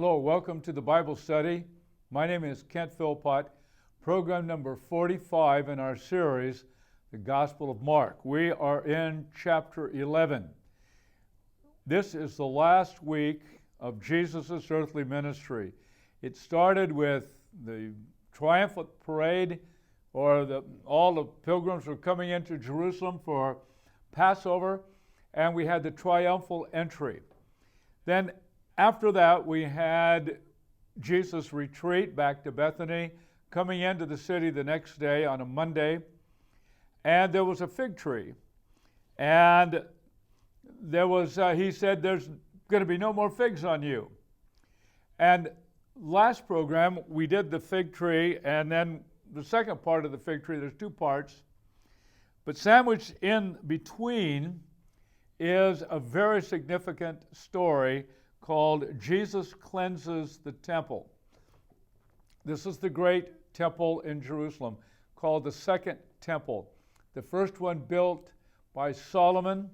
Hello, welcome to the Bible study. My name is Kent Philpott, program number 45 in our series, The Gospel of Mark. We are in chapter 11. This is the last week of Jesus' earthly ministry. It started with the triumphant parade, or all the pilgrims were coming into Jerusalem for Passover, and we had the triumphal entry. Then after that, we had Jesus' retreat back to Bethany, coming into the city the next day on a Monday, and there was a fig tree. And there was, he said, there's going to be no more figs on you. And last program, we did the fig tree, and then the second part of the fig tree, there's two parts. But sandwiched in between is a very significant story called Jesus Cleanses the Temple. This is the great temple in Jerusalem called the Second Temple. The first one built by Solomon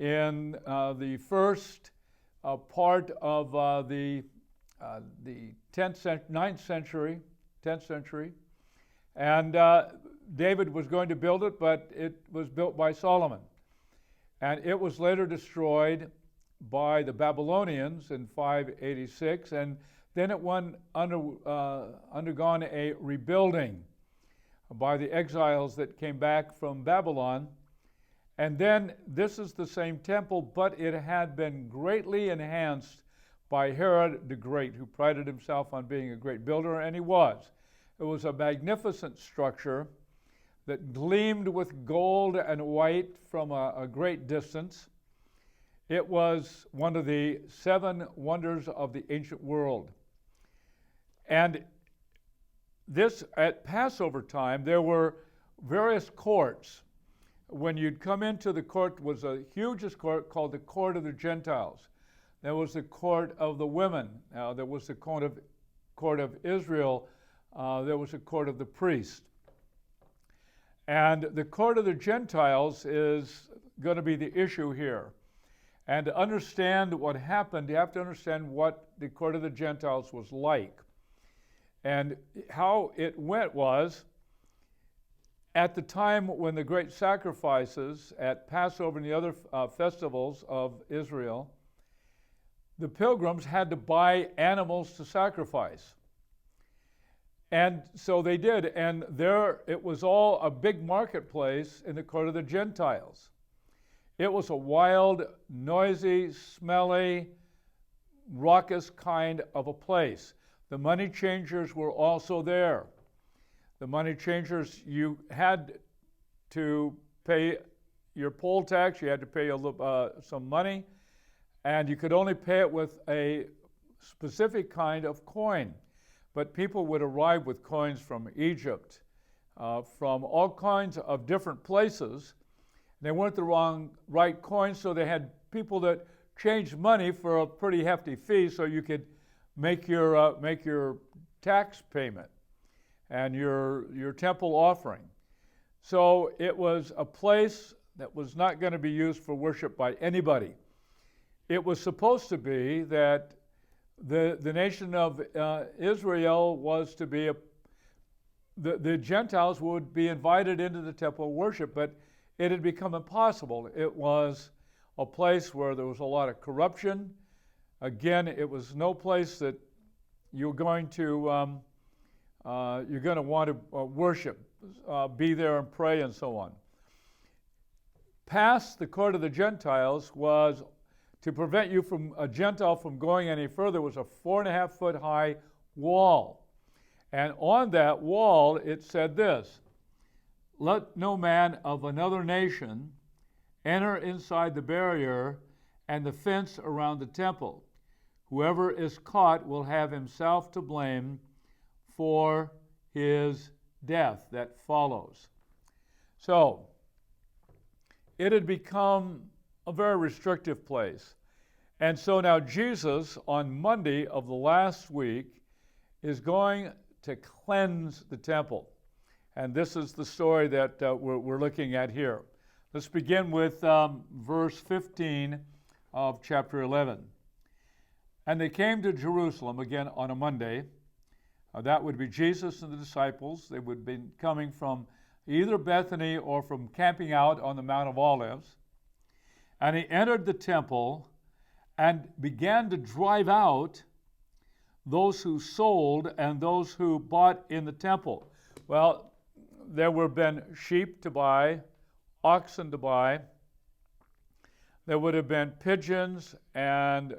in the first part of the 9th century, 10th century. And David was going to build it, but it was built by Solomon. And it was later destroyed by the Babylonians in 586, and then it undergone a rebuilding by the exiles that came back from Babylon. And then this is the same temple, but it had been greatly enhanced by Herod the Great, who prided himself on being a great builder, and he was. It was a magnificent structure that gleamed with gold and white from a great distance. It was one of the 7 wonders of the ancient world. And this, at Passover time, there were various courts. When you'd come into the court, was a hugest court called the Court of the Gentiles. There was the Court of the Women. There was the Court of Israel. There was the Court of the Priest. And the Court of the Gentiles is going to be the issue here. And to understand what happened, you have to understand what the Court of the Gentiles was like. And how it went was, at the time when the great sacrifices at Passover and the other festivals of Israel, the pilgrims had to buy animals to sacrifice. And so they did, and there it was all a big marketplace in the Court of the Gentiles. It was a wild, noisy, smelly, raucous kind of a place. The money changers were also there. The money changers, you had to pay your poll tax, you had to pay some money, and you could only pay it with a specific kind of coin. But people would arrive with coins from Egypt, from all kinds of different places. They weren't the right coins, so they had people that changed money for a pretty hefty fee, so you could make your tax payment and your temple offering. So it was a place that was not going to be used for worship by anybody. It was supposed to be that the nation of Israel was to be the Gentiles would be invited into the temple worship, but it had become impossible. It was a place where there was a lot of corruption. Again, it was no place that you're going to want to worship, be there and pray and so on. Past the Court of the Gentiles was, to prevent you from a Gentile from going any further, was a 4.5-foot high wall. And on that wall it said this: "Let no man of another nation enter inside the barrier and the fence around the temple. Whoever is caught will have himself to blame for his death that follows." So it had become a very restrictive place. And so now Jesus, on Monday of the last week, is going to cleanse the temple. And this is the story that we're looking at here. Let's begin with verse 15 of chapter 11. And they came to Jerusalem again on a Monday. That would be Jesus and the disciples. They would be coming from either Bethany or from camping out on the Mount of Olives. And he entered the temple and began to drive out those who sold and those who bought in the temple. Well, there would have been sheep to buy, oxen to buy. There would have been pigeons and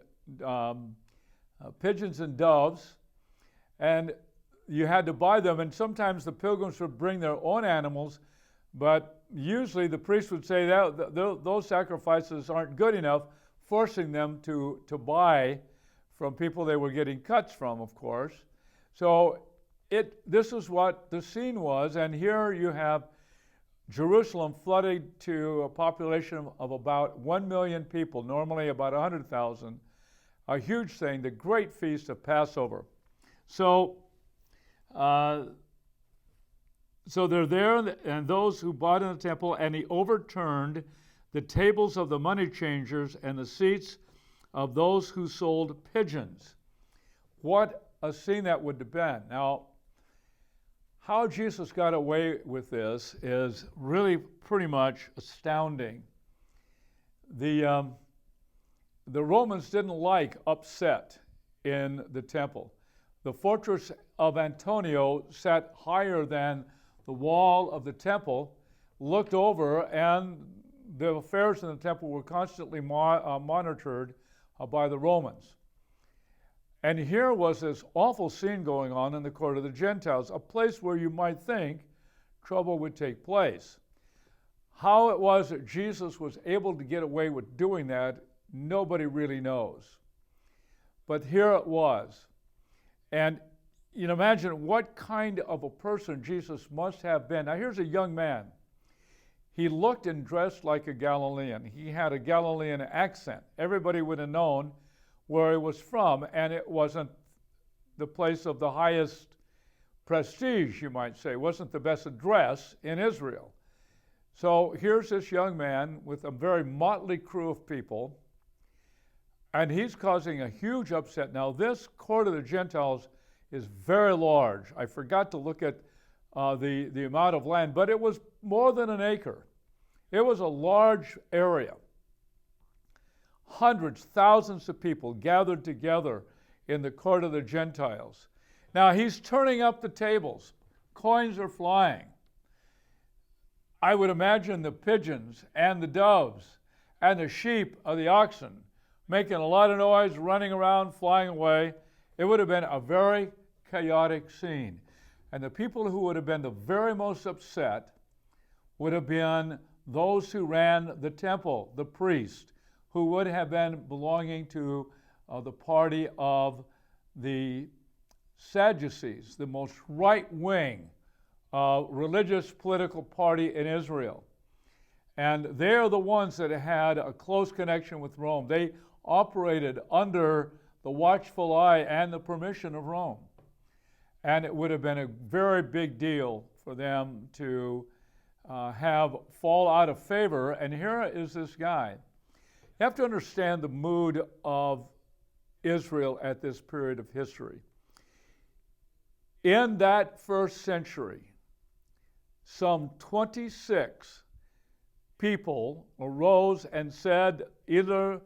doves, and you had to buy them. And sometimes the pilgrims would bring their own animals, but usually the priest would say that those sacrifices aren't good enough, forcing them to buy from people they were getting cuts from, of course. So this is what the scene was, and here you have Jerusalem flooded to a population of about 1 million people, normally about 100,000, a huge thing, the great feast of Passover. So they're there, and those who bought in the temple, and he overturned the tables of the money changers and the seats of those who sold pigeons. What a scene that would have been. Now, how Jesus got away with this is really pretty much astounding. The Romans didn't like upset in the temple. The fortress of Antonia sat higher than the wall of the temple, looked over, and the affairs in the temple were constantly monitored by the Romans. And here was this awful scene going on in the court of the Gentiles, a place where you might think trouble would take place. How it was that Jesus was able to get away with doing that, nobody really knows. But here it was. And you know, imagine what kind of a person Jesus must have been. Now here's a young man. He looked and dressed like a Galilean. He had a Galilean accent. Everybody would have known where he was from, and it wasn't the place of the highest prestige, you might say. It wasn't the best address in Israel. So here's this young man with a very motley crew of people, and he's causing a huge upset. Now, this court of the Gentiles is very large. I forgot to look at the amount of land, but it was more than an acre. It was a large area. Hundreds, thousands of people gathered together in the court of the Gentiles. Now he's turning up the tables. Coins are flying. I would imagine the pigeons and the doves and the sheep of the oxen making a lot of noise, running around, flying away. It would have been a very chaotic scene. And the people who would have been the very most upset would have been those who ran the temple, the priest, who would have been belonging to the party of the Sadducees, the most right-wing religious political party in Israel. And they're the ones that had a close connection with Rome. They operated under the watchful eye and the permission of Rome. And it would have been a very big deal for them to fall out of favor. And here is this guy. You have to understand the mood of Israel at this period of history. In that first century, some 26 people arose and said either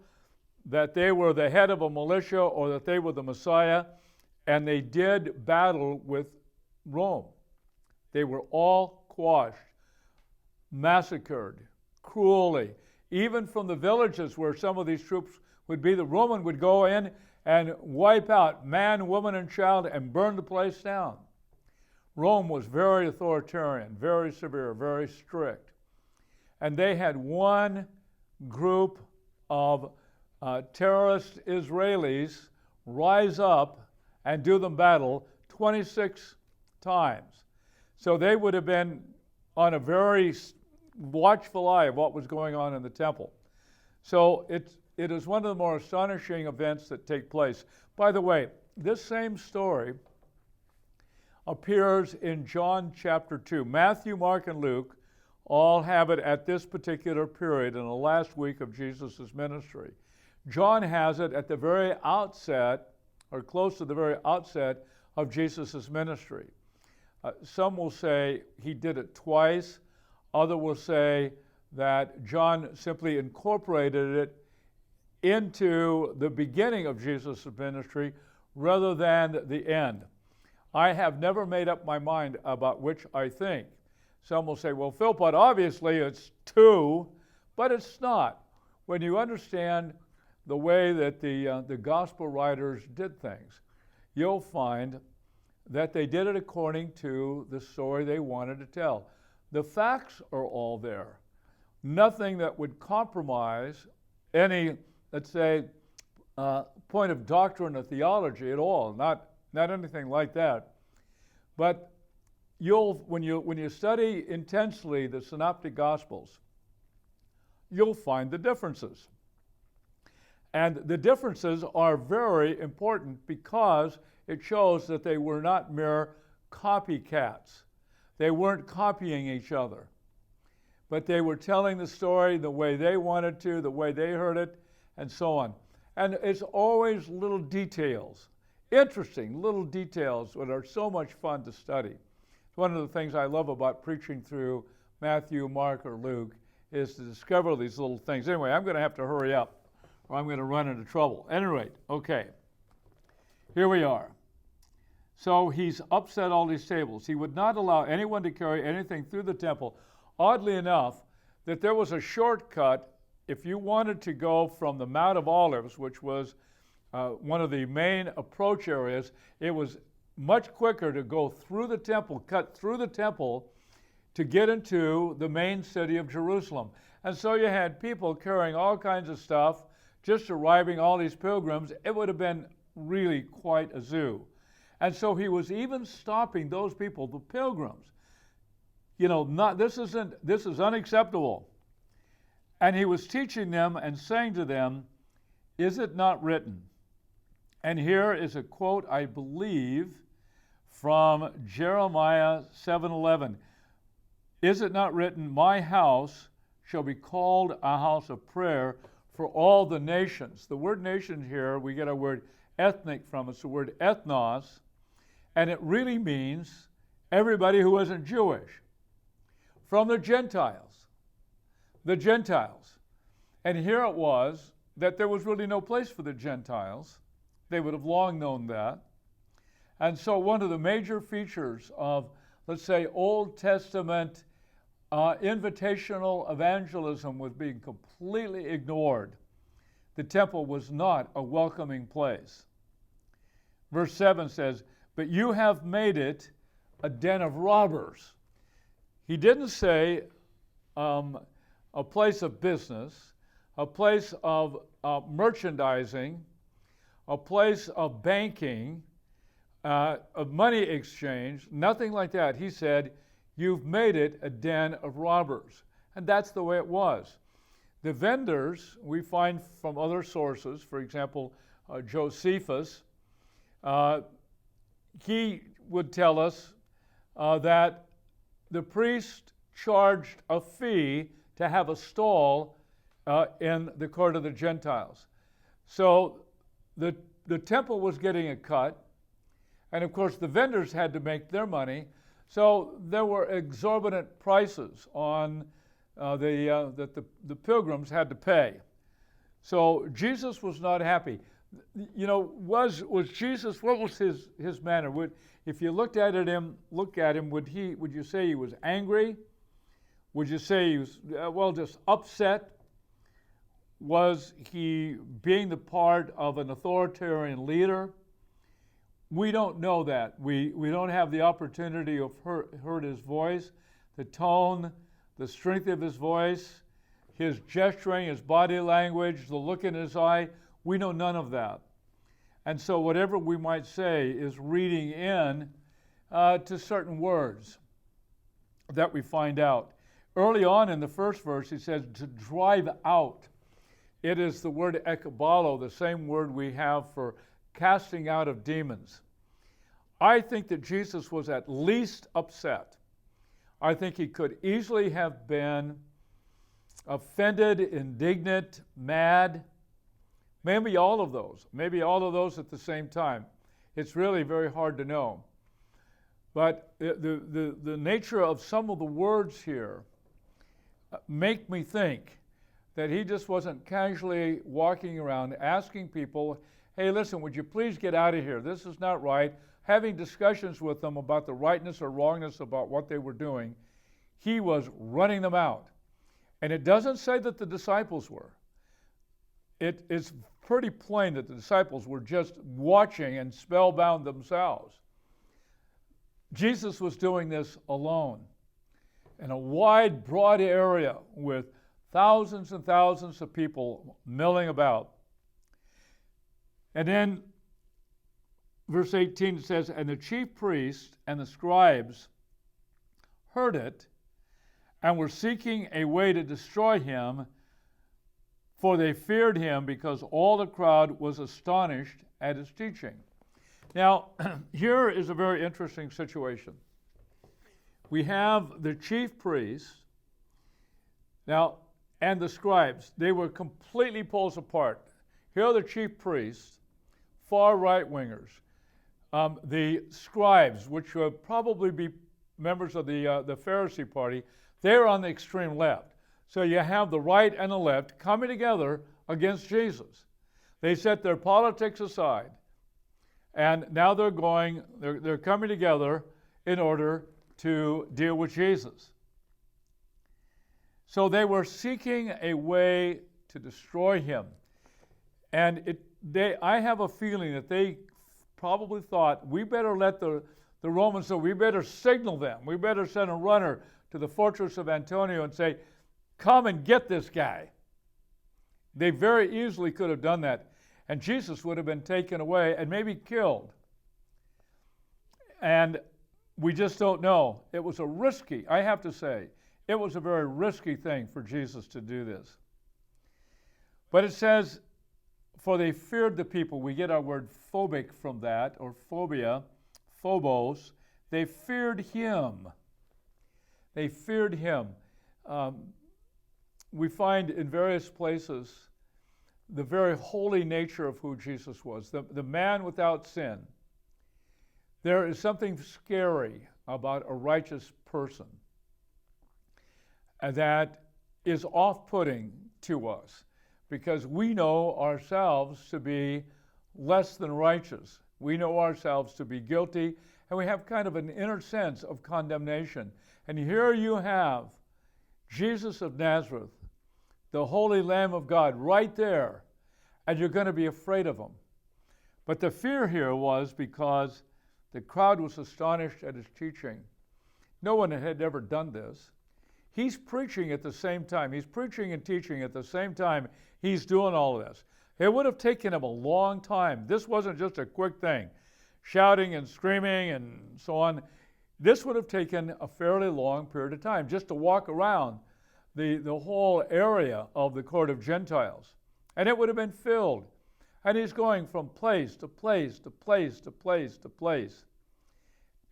that they were the head of a militia or that they were the Messiah, and they did battle with Rome. They were all quashed, massacred cruelly. Even from the villages where some of these troops would be, the Roman would go in and wipe out man, woman, and child and burn the place down. Rome was very authoritarian, very severe, very strict. And they had one group of terrorist Israelis rise up and do them battle 26 times. So they would have been on a very watchful eye of what was going on in the temple. So it is one of the more astonishing events that take place. By the way, this same story appears in John chapter 2. Matthew, Mark, and Luke all have it at this particular period in the last week of Jesus' ministry. John has it at the very outset, or close to the very outset of Jesus' ministry. Some will say he did it twice. Others will say that John simply incorporated it into the beginning of Jesus' ministry rather than the end. I have never made up my mind about which I think. Some will say, well, Philpott, obviously it's two, but it's not. When you understand the way that the gospel writers did things, you'll find that they did it according to the story they wanted to tell. The facts are all there. Nothing that would compromise any, let's say, point of doctrine or theology at all. Not anything like that. But when you study intensely the synoptic gospels, you'll find the differences. And the differences are very important because it shows that they were not mere copycats. They weren't copying each other, but they were telling the story the way they wanted to, the way they heard it, and so on. And it's always little details, interesting little details that are so much fun to study. It's one of the things I love about preaching through Matthew, Mark, or Luke is to discover these little things. Anyway, I'm going to have to hurry up or I'm going to run into trouble. At any rate, okay, here we are. So he's upset all these tables. He would not allow anyone to carry anything through the temple. Oddly enough, that there was a shortcut if you wanted to go from the Mount of Olives, which was one of the main approach areas. It was much quicker to go through the temple, cut through the temple, to get into the main city of Jerusalem. And so you had people carrying all kinds of stuff, just arriving, all these pilgrims. It would have been really quite a zoo. And so he was even stopping those people, the pilgrims. You know, this is unacceptable. And he was teaching them and saying to them, is it not written? And here is a quote, I believe, from Jeremiah 7:11. Is it not written, my house shall be called a house of prayer for all the nations? The word nation here, we get our word ethnic from. It's the word ethnos, and it really means everybody who isn't Jewish. From the Gentiles. And here it was that there was really no place for the Gentiles. They would have long known that. And so one of the major features of, let's say, Old Testament invitational evangelism was being completely ignored. The temple was not a welcoming place. Verse 7 says, but you have made it a den of robbers. He didn't say a place of business, a place of merchandising, a place of banking, of money exchange, nothing like that. He said, you've made it a den of robbers. And that's the way it was. The vendors, we find from other sources, for example, Josephus, he would tell us that the priest charged a fee to have a stall in the court of the Gentiles. So the temple was getting a cut, and of course the vendors had to make their money. So there were exorbitant prices on that the pilgrims had to pay. So Jesus was not happy. You know, was Jesus? What was his manner? If you looked at him, would you say he was angry? Would you say he was just upset? Was he being the part of an authoritarian leader? We don't know that. We don't have the opportunity to heard his voice, the tone, the strength of his voice, his gesturing, his body language, the look in his eye. We know none of that. And so whatever we might say is reading in to certain words that we find out. Early on in the first verse, he says to drive out. It is the word ekbalo, the same word we have for casting out of demons. I think that Jesus was at least upset. I think he could easily have been offended, indignant, mad, Maybe all of those at the same time. It's really very hard to know. But the nature of some of the words here make me think that he just wasn't casually walking around asking people, hey, listen, would you please get out of here? This is not right. Having discussions with them about the rightness or wrongness about what they were doing. He was running them out. And it doesn't say that the disciples were. It's pretty plain that the disciples were just watching and spellbound themselves. Jesus was doing this alone in a wide, broad area with thousands and thousands of people milling about. And then verse 18 says, and the chief priests and the scribes heard it and were seeking a way to destroy him, for they feared him because all the crowd was astonished at his teaching. Now, here is a very interesting situation. We have the chief priests now and the scribes. They were completely poles apart. Here are the chief priests, far right-wingers. The scribes, which would probably be members of the Pharisee party, they're on the extreme left. So you have the right and the left coming together against Jesus. They set their politics aside, and now they're coming together in order to deal with Jesus. So they were seeking a way to destroy him. And I have a feeling that they probably thought, we better let the Romans know, we better signal them. We better send a runner to the fortress of Antonia and say, come and get this guy. They very easily could have done that. And Jesus would have been taken away and maybe killed. And we just don't know. It was I have to say, it was a very risky thing for Jesus to do this. But it says, for they feared the people. We get our word phobic from that, or phobia, phobos. They feared him. They feared him. We find in various places the very holy nature of who Jesus was, the man without sin. There is something scary about a righteous person that is off-putting to us because we know ourselves to be less than righteous. We know ourselves to be guilty, and we have kind of an inner sense of condemnation. And here you have Jesus of Nazareth, the Holy Lamb of God, right there, and you're going to be afraid of him. But the fear here was because the crowd was astonished at his teaching. No one had ever done this. He's preaching at the same time. He's preaching and teaching at the same time he's doing all of this. It would have taken him a long time. This wasn't just a quick thing, shouting and screaming and so on. This would have taken a fairly long period of time just to walk around the whole area of the court of Gentiles. And it would have been filled. And he's going from place to place to place to place to place,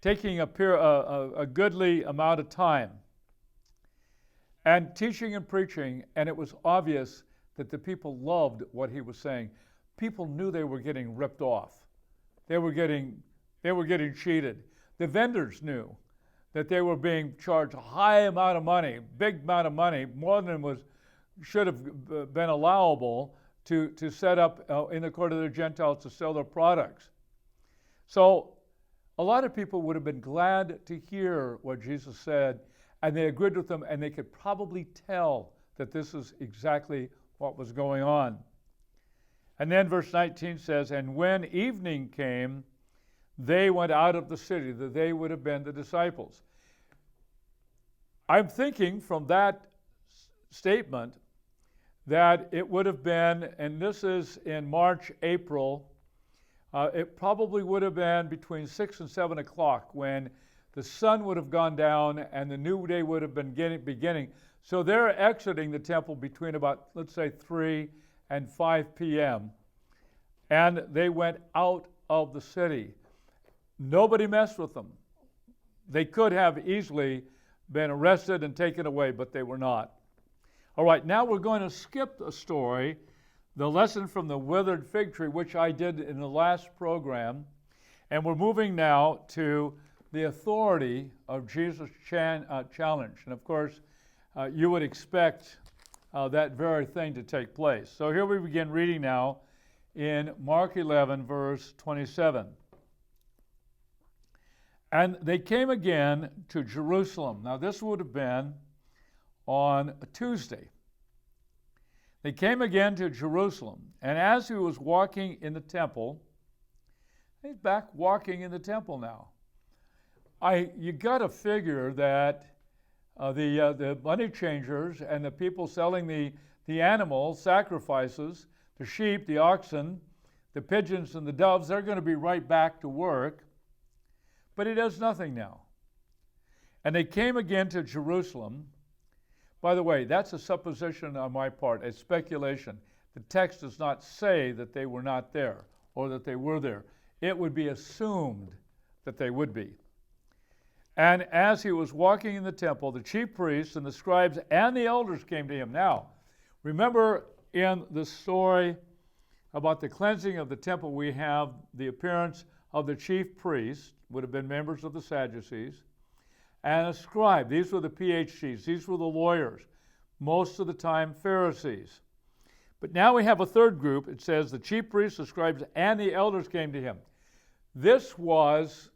taking a goodly amount of time, and teaching and preaching, and it was obvious that the people loved what he was saying. People knew they were getting ripped off. They were getting cheated. The vendors knew that they were being charged a high amount of money, big amount of money, more than should have been allowable to set up in the court of the Gentiles to sell their products. So a lot of people would have been glad to hear what Jesus said, and they agreed with him, and they could probably tell that this is exactly what was going on. And then verse 19 says, and when evening came, they went out of the city. That they would have been the disciples. I'm thinking from that statement that it would have been, and this is in March, April, it probably would have been between 6 and 7 o'clock when the sun would have gone down and the new day would have been beginning. So they're exiting the temple between about, let's say, 3 and 5 p.m. And they went out of the city. Nobody messed with them. They could have easily been arrested and taken away, but they were not. All right, now we're going to skip a story the lesson from the withered fig tree, which I did in the last program. And we're moving now to the authority of Jesus' challenge. And of course, you would expect that very thing to take place. So here we begin reading now in Mark 11, verse 27. And they came again to Jerusalem. Now this would have been on a Tuesday. They came again to Jerusalem, and as he was walking in the temple, he's back walking in the temple now. You got to figure that the money changers and the people selling the animal sacrifices, the sheep, the oxen, the pigeons, and the doves, they're going to be right back to work. But he does nothing now. And they came again to Jerusalem. By the way, that's a supposition on my part, a speculation. The text does not say that they were not there or that they were there. It would be assumed that they would be. And as he was walking in the temple, the chief priests and the scribes and the elders came to him. Now, remember in the story about the cleansing of the temple, we have the appearance of the chief priests, would have been members of the Sadducees, and a scribe. These were the PhDs. These were the lawyers, most of the time Pharisees. But now we have a third group. It says the chief priests, the scribes, and the elders came to him. This was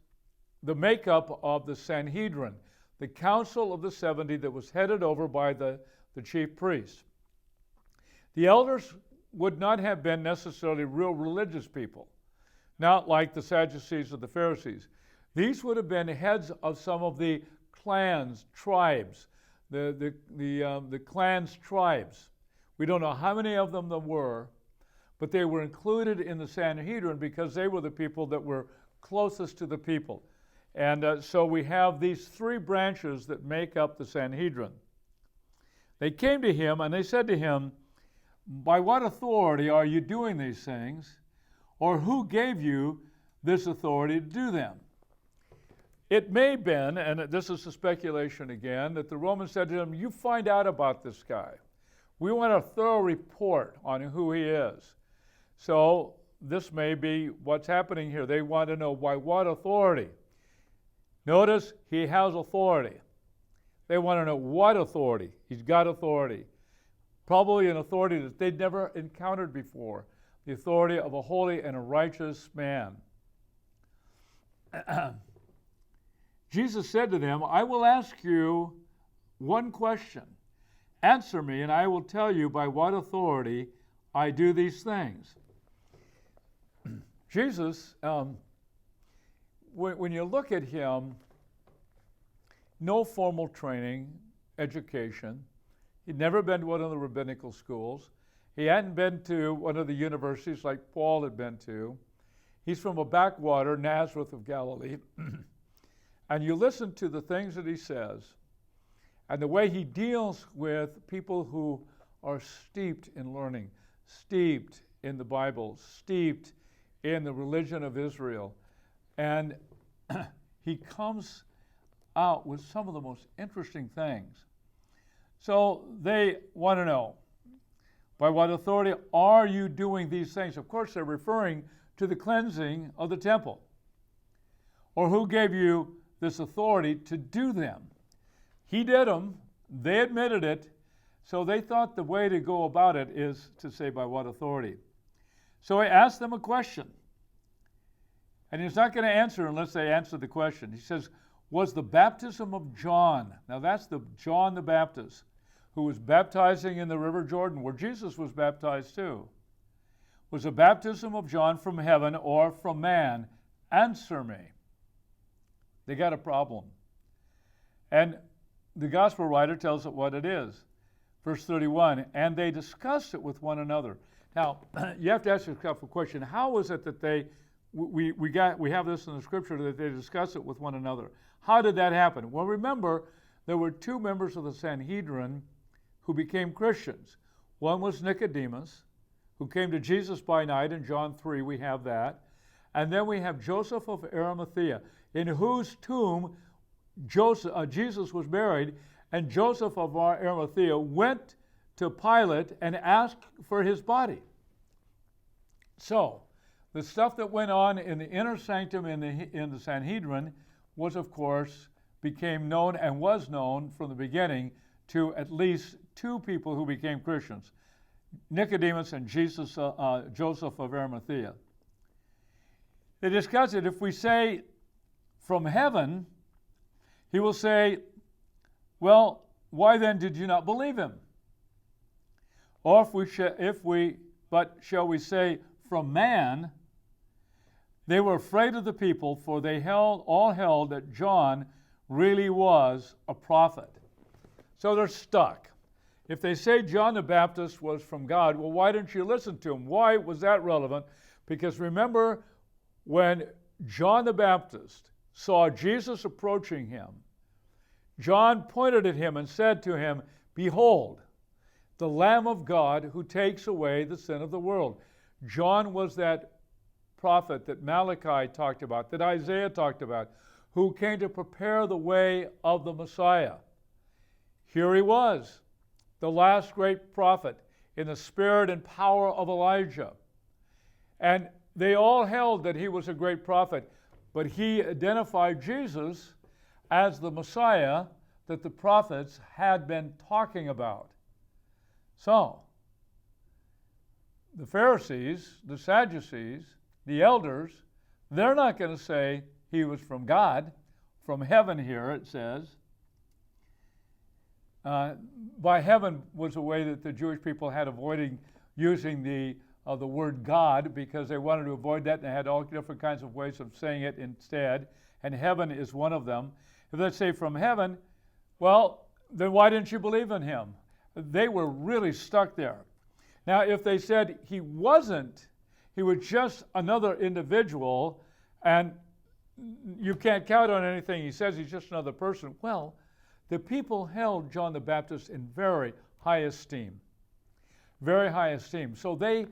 the makeup of the Sanhedrin, the council of the 70 that was headed over by the chief priests. The elders would not have been necessarily real religious people, not like the Sadducees or the Pharisees. These would have been heads of some of the clans, tribes, the clans' tribes. We don't know how many of them there were, but they were included in the Sanhedrin because they were the people that were closest to the people. And so we have these three branches that make up the Sanhedrin. They came to him and they said to him, "By what authority are you doing these things? Or who gave you this authority to do them?" It may have been, and this is a speculation again, that the Romans said to him, "You find out about this guy. We want a thorough report on who he is." So this may be what's happening here. They want to know by what authority. Notice he has authority. They want to know what authority. He's got authority. Probably an authority that they'd never encountered before. The authority of a holy and a righteous man. Jesus said to them, "I will ask you one question. Answer me, and I will tell you by what authority I do these things." Jesus, when you look at him, no formal training, education. He'd never been to one of the rabbinical schools. He hadn't been to one of the universities like Paul had been to. He's from a backwater, Nazareth of Galilee. And you listen to the things that he says and the way he deals with people who are steeped in learning, steeped in the Bible, steeped in the religion of Israel. And he comes out with some of the most interesting things. So they want to know, by what authority are you doing these things? Of course, they're referring to the cleansing of the temple. Or who gave you this authority to do them? He did them. They admitted it. So they thought the way to go about it is to say, by what authority? So he asked them a question. And he's not going to answer unless they answer the question. He says, was the baptism of John, now that's the John the Baptist, who was baptizing in the River Jordan, where Jesus was baptized too, was the baptism of John from heaven or from man? Answer me. They got a problem. And the gospel writer tells it what it is. Verse 31, and they discussed it with one another. Now, you have to ask yourself a question. How is it that we have this in the scripture that they discuss it with one another? How did that happen? Well, remember, there were two members of the Sanhedrin who became Christians. One was Nicodemus, who came to Jesus by night. In John 3, we have that. And then we have Joseph of Arimathea, in whose tomb Jesus was buried, and Joseph of Arimathea went to Pilate and asked for his body. So, the stuff that went on in the inner sanctum in the Sanhedrin was, of course, became known and was known from the beginning to at least two people who became Christians, Nicodemus and Joseph of Arimathea. They discuss it. If we say from heaven, he will say, well, why then did you not believe him? Or shall we say from man? They were afraid of the people, for they all held that John really was a prophet. So they're stuck. If they say John the Baptist was from God, well, why didn't you listen to him? Why was that relevant? Because remember, when John the Baptist saw Jesus approaching him, John pointed at him and said to him, "Behold, the Lamb of God who takes away the sin of the world." John was that prophet that Malachi talked about, that Isaiah talked about, who came to prepare the way of the Messiah. Here he was, the last great prophet in the spirit and power of Elijah. And they all held that he was a great prophet, but he identified Jesus as the Messiah that the prophets had been talking about. So, the Pharisees, the Sadducees, the elders, they're not going to say he was from God, from heaven here it says. By heaven was a way that the Jewish people had avoiding using the word God, because they wanted to avoid that, and they had all different kinds of ways of saying it instead, and heaven is one of them. If they say from heaven, well, then why didn't you believe in him? They were really stuck there. Now, if they said he wasn't, he was just another individual, and you can't count on anything he says, he's just another person, well, the people held John the Baptist in very high esteem. Very high esteem. So they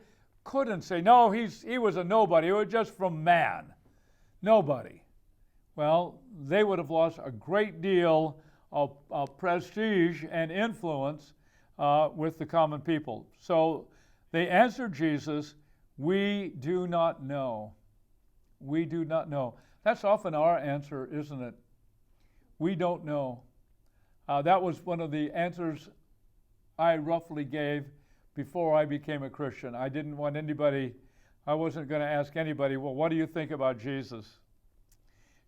couldn't say, no, he was a nobody, he was just from man. Nobody. Well, they would have lost a great deal of prestige and influence with the common people. So they answered Jesus, "We do not know." We do not know. That's often our answer, isn't it? We don't know. That was one of the answers I roughly gave before I became a Christian. I wasn't going to ask anybody, well, what do you think about Jesus?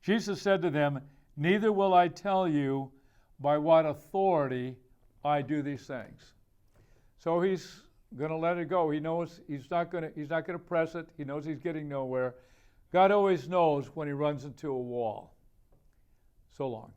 Jesus said to them, "Neither will I tell you by what authority I do these things." So he's going to let it go. He knows he's not going to press it. He knows he's getting nowhere. God always knows when he runs into a wall. So long.